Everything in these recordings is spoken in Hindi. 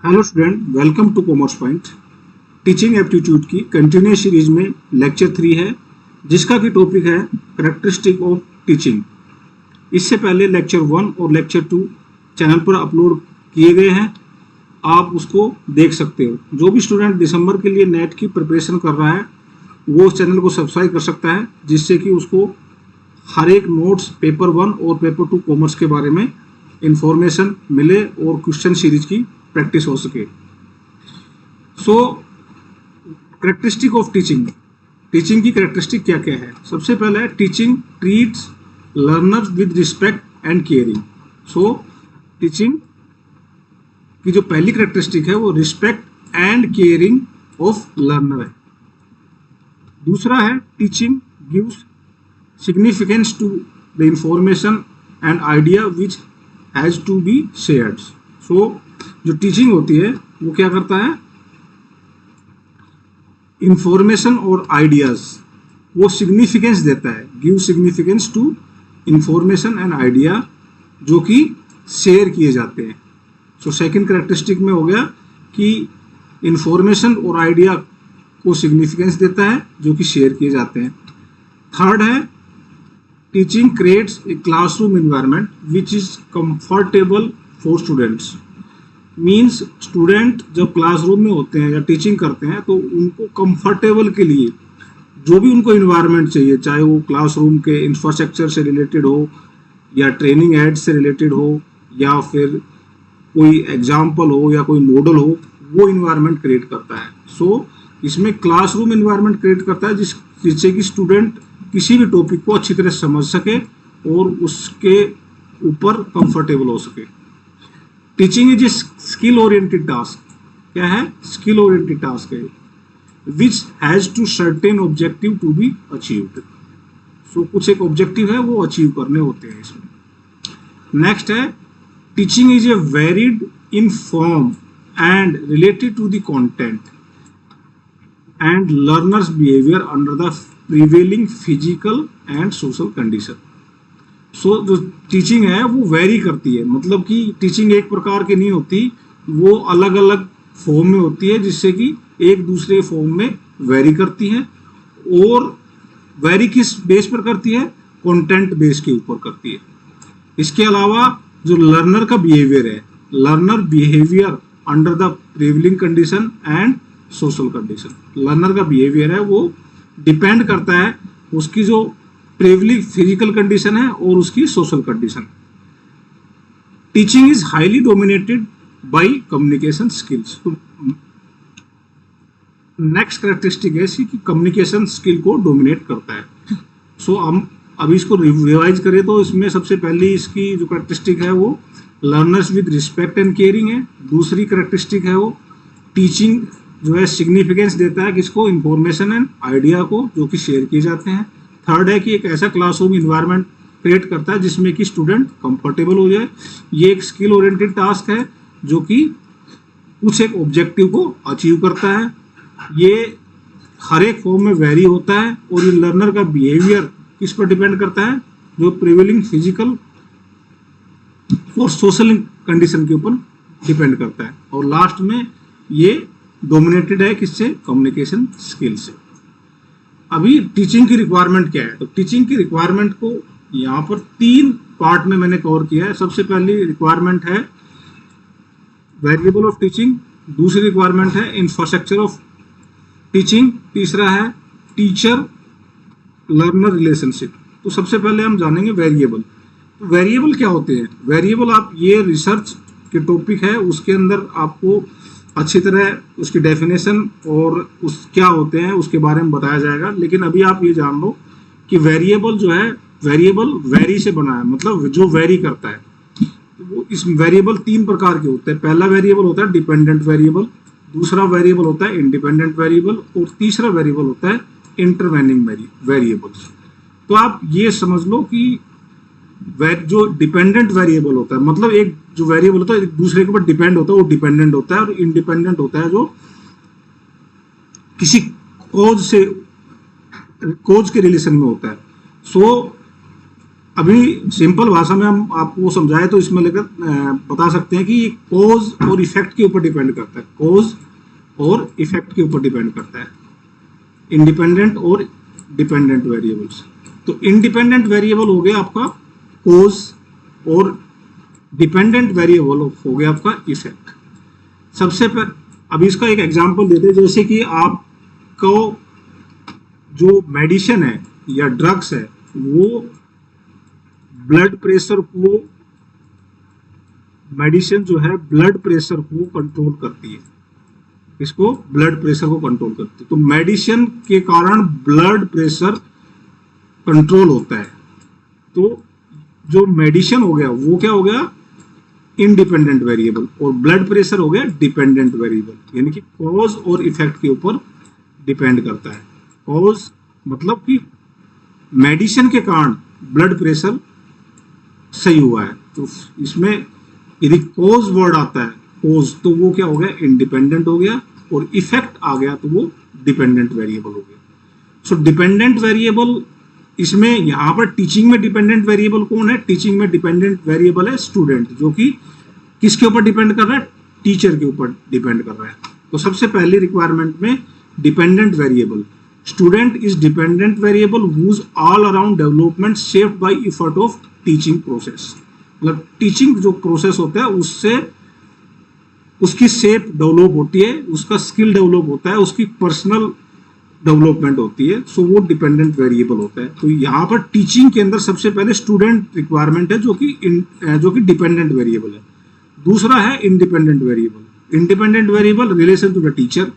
Hello student, welcome to commerce point. Teaching aptitude की कंटिन्यूस सीरीज में लेक्चर 3 है, जिसका की टॉपिक है करेक्टरिस्टिक ऑफ टीचिंग। इससे पहले लेक्चर 1 और लेक्चर 2 चैनल पर अपलोड किए गए हैं, आप उसको देख सकते हो। जो भी स्टूडेंट दिसंबर के लिए नेट की प्रिपरेशन कर रहा है वो उस चैनल को सब्सक्राइब कर सकता है, जिससे कि उसको हर एक नोट्स पेपर 1 और पेपर 2 कॉमर्स के बारे में इंफॉर्मेशन मिले और क्वेश्चन सीरीज की प्रैक्टिस हो सके। सो करेक्टरिस्टिक ऑफ टीचिंग, टीचिंग की करेक्टरिस्टिक क्या क्या है। सबसे पहले है teaching treats learners with respect and caring. So teaching की जो पहली करेक्टरिस्टिक है वो respect and caring of learner है। दूसरा है teaching gives significance to the information and idea which has to be shared. So जो टीचिंग होती है वो क्या करता है, इंफॉर्मेशन और आइडियाज वो सिग्निफिकेंस देता है, give significance to information and idea जो कि शेयर किए जाते हैं। सो सेकंड कैरेक्टरिस्टिक में हो गया कि इंफॉर्मेशन और आइडिया को सिग्निफिकेंस देता है जो कि शेयर किए जाते हैं। थर्ड है teaching creates a classroom environment which is comfortable for students. Means student जब क्लासरूम में होते हैं या टीचिंग करते हैं तो उनको कंफर्टेबल के लिए जो भी उनको इन्वायरमेंट चाहिए, चाहे वो क्लासरूम के इंफ्रास्ट्रक्चर से रिलेटेड हो या ट्रेनिंग एड से रिलेटेड हो या फिर कोई एग्जाम्पल हो या कोई मॉडल हो, वो इन्वायरमेंट क्रिएट करता है। सो इसमें क्लासरूम इन्वायरमेंट क्रिएट करता है जिससे कि स्टूडेंट किसी भी टॉपिक को अच्छी तरह समझ सके और उसके ऊपर कंफर्टेबल हो सके। Teaching is a skill oriented task. क्या है? स्किल ओरिएंटेड टास्क है which has to certain objective to be achieved. So कुछ एक ऑब्जेक्टिव है वो अचीव करने होते हैं इसमें। नेक्स्ट है teaching is a varied in form and related to the content and learners behaviour under the prevailing physical and social condition. So जो टीचिंग है वो वेरी करती है, मतलब कि टीचिंग एक प्रकार की नहीं होती, वो अलग अलग फॉर्म में होती है जिससे कि एक दूसरे फॉर्म में वेरी करती है। और वेरी किस बेस पर करती है? कंटेंट बेस के ऊपर करती है। इसके अलावा जो लर्नर का बिहेवियर है, learner behaviour under the prevailing condition and social condition. Learner का बिहेवियर है वो डिपेंड करता है उसकी जो प्रिविलेज फिजिकल कंडीशन है और उसकी social condition. Teaching is highly dominated by communication skills. Next characteristic है इसकी कि कम्युनिकेशन स्किल को डोमिनेट करता है। सो हम अभी इसको रिवाइज करें तो इसमें सबसे पहली इसकी जो कैरेक्टरिस्टिक है वो learners with respect and caring है। दूसरी कैरेक्टरिस्टिक है वो टीचिंग जो है सिग्निफिकेंस देता है किसको? इंफॉर्मेशन एंड आइडिया को जो कि शेयर किए जाते हैं। थर्ड है कि एक ऐसा क्लासरूम इन्वायरमेंट क्रिएट करता है जिसमें कि स्टूडेंट कंफर्टेबल हो जाए। ये एक स्किल ओरिएंटेड टास्क है जो कि कुछ एक ऑब्जेक्टिव को अचीव करता है। ये हर एक फॉर्म में वेरी होता है और ये लर्नर का बिहेवियर किस पर डिपेंड करता है? जो प्रिवेलिंग फिजिकल और सोशल कंडीशन के ऊपर डिपेंड करता है। और लास्ट में ये डोमिनेटेड है किससे? कम्युनिकेशन स्किल से। अभी टीचिंग की रिक्वायरमेंट क्या है? तो टीचिंग की रिक्वायरमेंट को यहाँ पर 3 पार्ट में मैंने कवर किया है। सबसे पहली रिक्वायरमेंट है वेरिएबल ऑफ टीचिंग, दूसरी रिक्वायरमेंट है इंफ्रास्ट्रक्चर ऑफ टीचिंग, तीसरा है टीचर लर्नर रिलेशनशिप। तो सबसे पहले हम जानेंगे वेरिएबल। तो वेरिएबल क्या होते हैं? वेरिएबल आप ये रिसर्च के टॉपिक है उसके अंदर आपको अच्छी तरह उसकी डेफिनेशन और उस क्या होते हैं उसके बारे में बताया जाएगा। लेकिन अभी आप ये जान लो कि वेरिएबल जो है, वेरिएबल वेरी से बना है, मतलब जो वेरी करता है। तो वो इस वेरिएबल 3 प्रकार के होते हैं। पहला वेरिएबल होता है डिपेंडेंट वेरिएबल, दूसरा वेरिएबल होता है इंडिपेंडेंट वेरिएबल और तीसरा वेरिएबल होता है इंटरवेनिंग वेरिएबल्स। तो आप ये समझ लो कि जो डिपेंडेंट वेरिएबल होता है, मतलब एक जो वेरिएबल होता है एक दूसरे के ऊपर डिपेंड होता है, वो डिपेंडेंट होता है। और इंडिपेंडेंट होता है जो किसी कॉज के रिलेशन में होता है। सो अभी सिंपल भाषा में हम आपको समझाए तो इसमें लेकर बता सकते हैं कि ये कॉज और इफेक्ट के ऊपर डिपेंड करता है, कॉज और इफेक्ट के ऊपर डिपेंड करता है, इंडिपेंडेंट और डिपेंडेंट वेरिएबल्स। तो इंडिपेंडेंट वेरिएबल हो गया आपका कॉज और डिपेंडेंट वेरिएबल हो गया आपका इफेक्ट। सबसे पहले अभी इसका एक एग्जांपल देते हैं, जैसे कि आपको जो मेडिसिन है या ड्रग्स है वो ब्लड प्रेशर को, मेडिसिन जो है ब्लड प्रेशर को कंट्रोल करती है, इसको ब्लड प्रेशर को कंट्रोल करती है। तो मेडिसिन के कारण ब्लड प्रेशर कंट्रोल होता है। तो जो मेडिसिन हो गया वो क्या हो गया, इंडिपेंडेंट वेरिएबल, और ब्लड प्रेशर हो गया डिपेंडेंट वेरिएबल, यानी कि कॉज और इफेक्ट के ऊपर डिपेंड करता है। कॉज मतलब कि मेडिसिन के कारण ब्लड प्रेशर सही हुआ है, तो इसमें यदि कॉज वर्ड आता है, कॉज, तो वो क्या हो गया, इंडिपेंडेंट हो गया, और इफेक्ट आ गया तो वो डिपेंडेंट वेरिएबल हो गया। सो डिपेंडेंट वेरिएबल, इसमें यहाँ पर टीचिंग में डिपेंडेंट वेरिएबल कौन है, टीचिंग में डिपेंडेंट वेरिएबल है स्टूडेंट, जो कि किसके ऊपर डिपेंड कर रहा है, टीचर के ऊपर डिपेंड कर रहा है। तो सबसे पहली रिक्वायरमेंट में dependent variable, student is dependent variable whose all around development shaped by effort of teaching process. मतलब टीचिंग जो प्रोसेस होता है उससे उसकी शेप डेवलप होती है, उसका स्किल डेवलप होता है, उसकी पर्सनल डेवलपमेंट होती है, सो वो डिपेंडेंट वेरिएबल होता है। तो यहाँ पर टीचिंग के अंदर सबसे पहले स्टूडेंट रिक्वायरमेंट है जो कि डिपेंडेंट वेरिएबल है। दूसरा है independent variable. Independent variable relation to the teacher,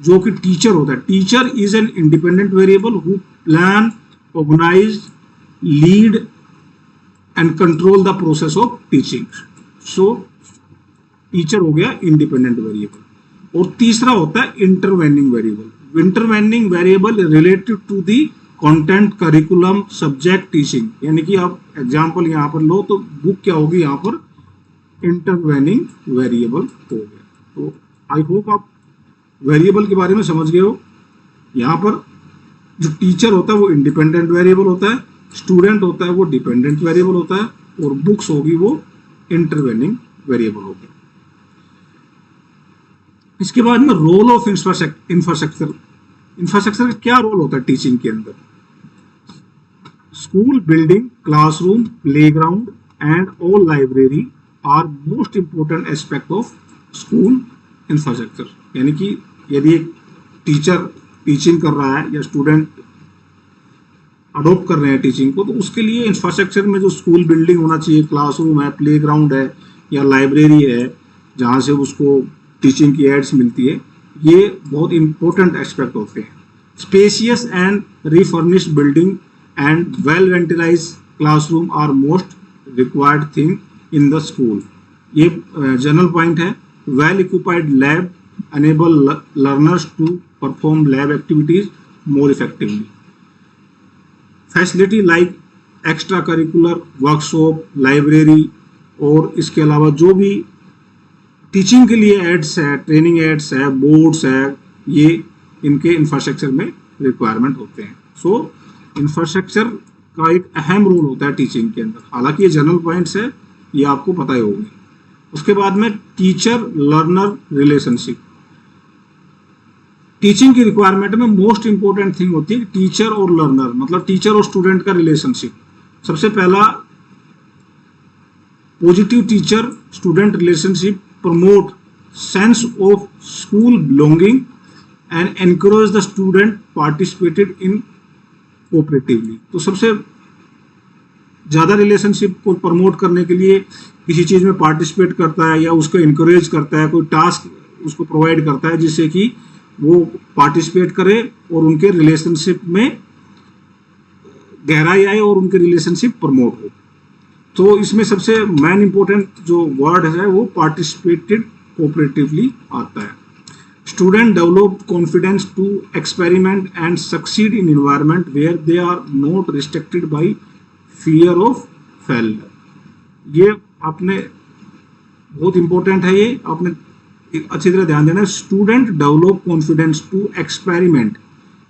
जो कि टीचर होता है। Teacher is an independent variable who plan, organize, lead and control the process of teaching. So teacher हो गया इंडिपेंडेंट वेरिएबल। और तीसरा होता है intervening variable. Intervening variable related to the content, curriculum, subject, teaching. यानी कि आप एग्जांपल यहाँ पर लो तो बुक क्या होगी, यहाँ पर इंटरवेनिंग वेरिएबल हो गया। तो आई होप आप वेरिएबल के बारे में समझ गए हो। यहाँ पर जो टीचर होता है वो इंडिपेंडेंट वेरिएबल होता है, स्टूडेंट होता है वो डिपेंडेंट वेरिएबल होता है, और बुक्स होगी वो इंटरवेनिंग वेरिएबल होगी। इसके बाद में रोल ऑफ इंफ्रास्ट्रक्चर। इंफ्रास्ट्रक्चर का क्या रोल होता है टीचिंग के अंदर? School building, classroom, playground and all library are most important aspect of school infrastructure. यानी कि यदि एक टीचर टीचिंग कर रहा है या स्टूडेंट अडोप्ट कर रहे हैं टीचिंग को, तो उसके लिए इंफ्रास्ट्रक्चर में जो स्कूल बिल्डिंग होना चाहिए, क्लासरूम है, प्लेग्राउंड है या लाइब्रेरी है जहाँ से उसको टीचिंग की एड्स मिलती है, ये बहुत इंपॉर्टेंट एस्पेक्ट होते हैं। Spacious and refurnished building and well ventilate classroom are most required thing in the school. ये जनरल पॉइंट है। Well equipped lab enable learners to perform lab activities more effectively. Facility like extra curricular workshop, library और इसके अलावा जो भी टीचिंग के लिए एड्स है, ट्रेनिंग एड्स है, बोर्ड्स है, ये इनके इंफ्रास्ट्रक्चर में रिक्वायरमेंट होते हैं। सो इंफ्रास्ट्रक्चर का एक अहम रोल होता है टीचिंग के अंदर। हालांकि ये जनरल पॉइंट्स है, ये आपको पता ही होगी। उसके बाद में टीचर लर्नर रिलेशनशिप। टीचिंग की रिक्वायरमेंट में मोस्ट इंपोर्टेंट थिंग होती है टीचर और लर्नर, मतलब टीचर और स्टूडेंट का रिलेशनशिप। सबसे पहला positive teacher student relationship promote sense of school belonging and encourage the student participated in cooperatively. तो सबसे ज्यादा रिलेशनशिप को प्रमोट करने के लिए किसी चीज में पार्टिसिपेट करता है या उसको इनकरेज करता है, कोई टास्क उसको प्रोवाइड करता है जिससे कि वो पार्टिसिपेट करे और उनके रिलेशनशिप में गहराई आए और उनके रिलेशनशिप प्रमोट हो। तो इसमें सबसे मेन इंपॉर्टेंट जो वर्ड है वो पार्टिसिपेटेड कोऑपरेटिवली आता है। Student develop confidence to experiment and succeed in environment where they are not restricted by fear of failure. ये आपने बहुत इंपॉर्टेंट है, ये आपने अच्छी तरह ध्यान देना है। Student develop confidence to experiment,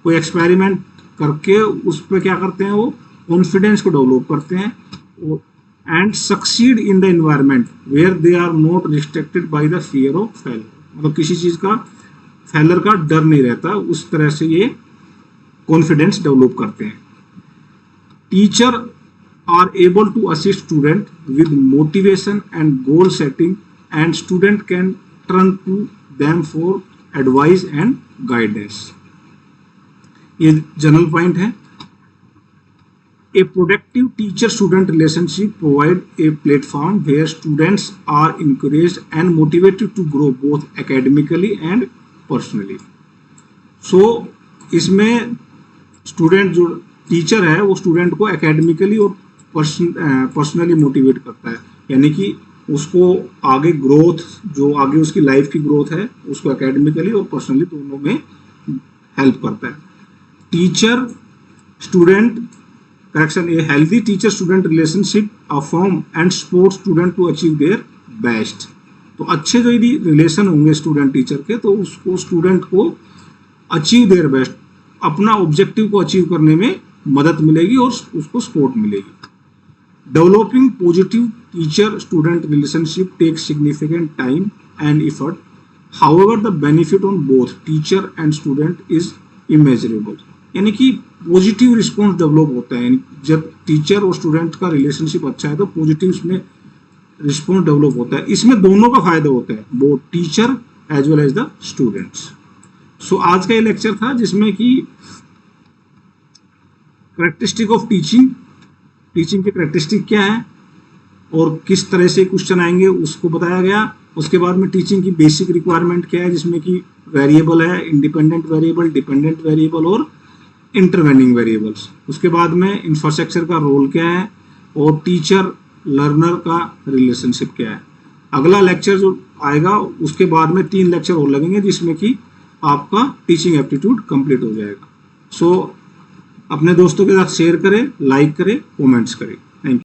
कोई एक्सपेरिमेंट करके उस पर क्या करते हैं, वो कॉन्फिडेंस को डेवलप करते हैं and succeed in the environment where they are not restricted by the fear of fail, मतलब किसी चीज का फेलर का डर नहीं रहता, उस तरह से ये कॉन्फिडेंस डेवलप करते हैं। Teacher are able to assist student with motivation and goal setting and student can turn to them for advice and guidance. ये जनरल पॉइंट है। A productive teacher-student relationship provide a platform where students are encouraged and motivated to grow both academically and personally. So इसमें स्टूडेंट जो टीचर है वो स्टूडेंट को एकेडमिकली और पर्सनली मोटिवेट करता है, यानी कि उसको आगे ग्रोथ, जो आगे उसकी लाइफ की ग्रोथ है उसको एकेडमिकली और पर्सनली दोनों में हेल्प करता है। Teacher student correction, a healthy teacher student relationship affirm and support student to achieve their best. तो अच्छे जो यदि रिलेशन होंगे स्टूडेंट टीचर के तो उसको स्टूडेंट को अचीव देयर बेस्ट, अपना ऑब्जेक्टिव को अचीव करने में मदद मिलेगी और उसको सपोर्ट मिलेगी। Developing positive teacher student relationship takes significant time and effort, however the benefit on both teacher and student is immeasurable, यानी कि पॉजिटिव रिस्पॉन्स डेवलप होता है। जब टीचर और स्टूडेंट का रिलेशनशिप अच्छा है तो पॉजिटिव उसमें रिस्पॉन्स डेवलप होता है, इसमें दोनों का फायदा होता है, both teacher as well as the students. So आज का ये लेक्चर था जिसमें कि करेक्टरिस्टिक ऑफ टीचिंग, टीचिंग की करेक्टरिस्टिक क्या है और किस तरह से क्वेश्चन आएंगे उसको बताया गया। उसके बाद में टीचिंग की बेसिक रिक्वायरमेंट क्या है, जिसमें कि वेरिएबल है, इंडिपेंडेंट वेरिएबल, डिपेंडेंट वेरिएबल और इंटरवेनिंग वेरिएबल्स। उसके बाद में इंफ्रास्ट्रक्चर का रोल क्या है और टीचर लर्नर का रिलेशनशिप क्या है। अगला लेक्चर जो आएगा उसके बाद में 3 लेक्चर और लगेंगे जिसमें कि आपका टीचिंग एप्टीट्यूड कंप्लीट हो जाएगा। सो अपने दोस्तों के साथ शेयर करें, लाइक करें, कमेंट्स करें।